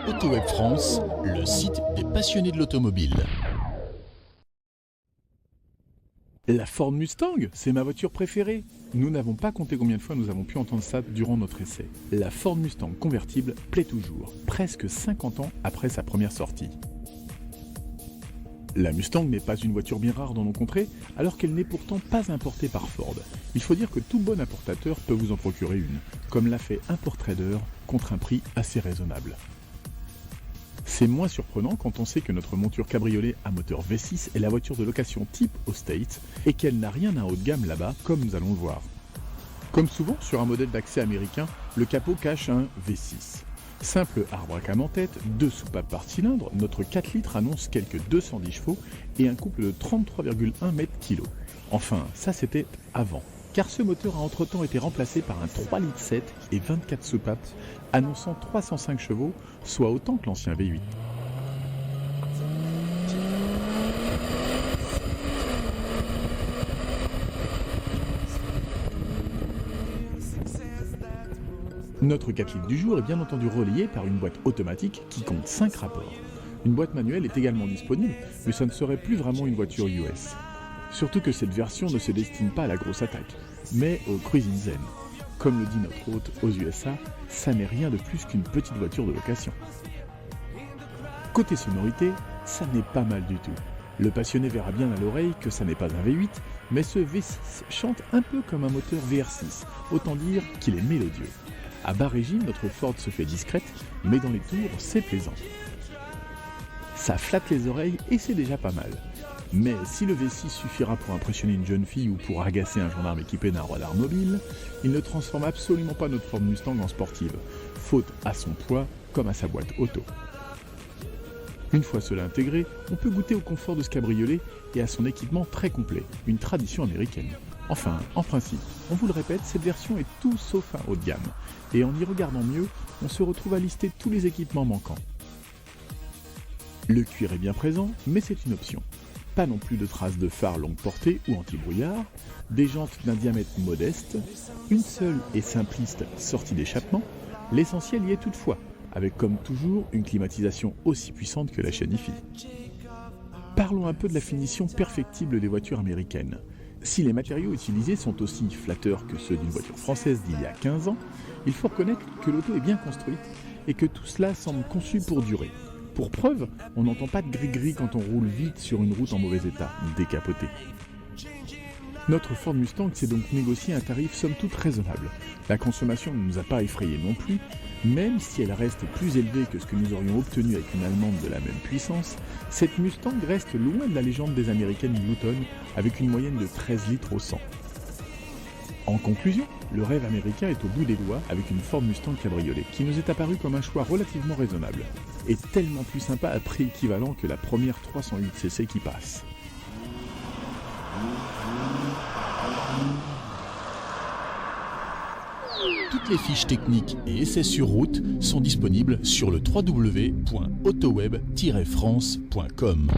AutoWeb France, le site des passionnés de l'automobile. La Ford Mustang, c'est ma voiture préférée. Nous n'avons pas compté combien de fois nous avons pu entendre ça durant notre essai. La Ford Mustang convertible plaît toujours, presque 50 ans après sa première sortie. La Mustang n'est pas une voiture bien rare dans nos contrées, alors qu'elle n'est pourtant pas importée par Ford. Il faut dire que tout bon importateur peut vous en procurer une, comme l'a fait ImportTrader, contre un prix assez raisonnable. C'est moins surprenant quand on sait que notre monture cabriolet à moteur V6 est la voiture de location type aux States et qu'elle n'a rien d'un haut de gamme là-bas, comme nous allons le voir. Comme souvent sur un modèle d'accès américain, le capot cache un V6. Simple arbre à cam en tête, 2 soupapes par cylindre, notre 4 litres annonce quelques 210 chevaux et un couple de 33,1 mètres-kg. Enfin, ça c'était avant, car ce moteur a entre-temps été remplacé par un 3 litres 7 et 24 soupapes, annonçant 305 chevaux, soit autant que l'ancien V8. Notre 4 litres du jour est bien entendu relayé par une boîte automatique qui compte 5 rapports. Une boîte manuelle est également disponible, mais ça ne serait plus vraiment une voiture US. Surtout que cette version ne se destine pas à la grosse attaque, mais au cruising zen. Comme le dit notre hôte aux USA, ça n'est rien de plus qu'une petite voiture de location. Côté sonorité, ça n'est pas mal du tout. Le passionné verra bien à l'oreille que ça n'est pas un V8, mais ce V6 chante un peu comme un moteur VR6, autant dire qu'il est mélodieux. À bas régime, notre Ford se fait discrète, mais dans les tours, c'est plaisant. Ça flatte les oreilles et c'est déjà pas mal. Mais si le V6 suffira pour impressionner une jeune fille ou pour agacer un gendarme équipé d'un radar mobile, il ne transforme absolument pas notre Ford Mustang en sportive, faute à son poids comme à sa boîte auto. Une fois cela intégré, on peut goûter au confort de ce cabriolet et à son équipement très complet, une tradition américaine. Enfin, en principe, on vous le répète, cette version est tout sauf un haut de gamme, et en y regardant mieux, on se retrouve à lister tous les équipements manquants. Le cuir est bien présent, mais c'est une option. Pas non plus de traces de phare longue portée ou anti-brouillard, des jantes d'un diamètre modeste, une seule et simpliste sortie d'échappement, l'essentiel y est toutefois, avec comme toujours une climatisation aussi puissante que la chaîne IFI. Parlons un peu de la finition perfectible des voitures américaines. Si les matériaux utilisés sont aussi flatteurs que ceux d'une voiture française d'il y a 15 ans, il faut reconnaître que l'auto est bien construite et que tout cela semble conçu pour durer. Pour preuve, on n'entend pas de gris-gris quand on roule vite sur une route en mauvais état, décapotée. Notre Ford Mustang s'est donc négocié un tarif somme toute raisonnable. La consommation ne nous a pas effrayés non plus, même si elle reste plus élevée que ce que nous aurions obtenu avec une Allemande de la même puissance, cette Mustang reste loin de la légende des américaines Newton, avec une moyenne de 13 litres au 100. En conclusion, le rêve américain est au bout des doigts avec une Ford Mustang cabriolet, qui nous est apparu comme un choix relativement raisonnable, et tellement plus sympa à prix équivalent que la première 308cc qui passe. Toutes les fiches techniques et essais sur route sont disponibles sur le www.autoweb-france.com.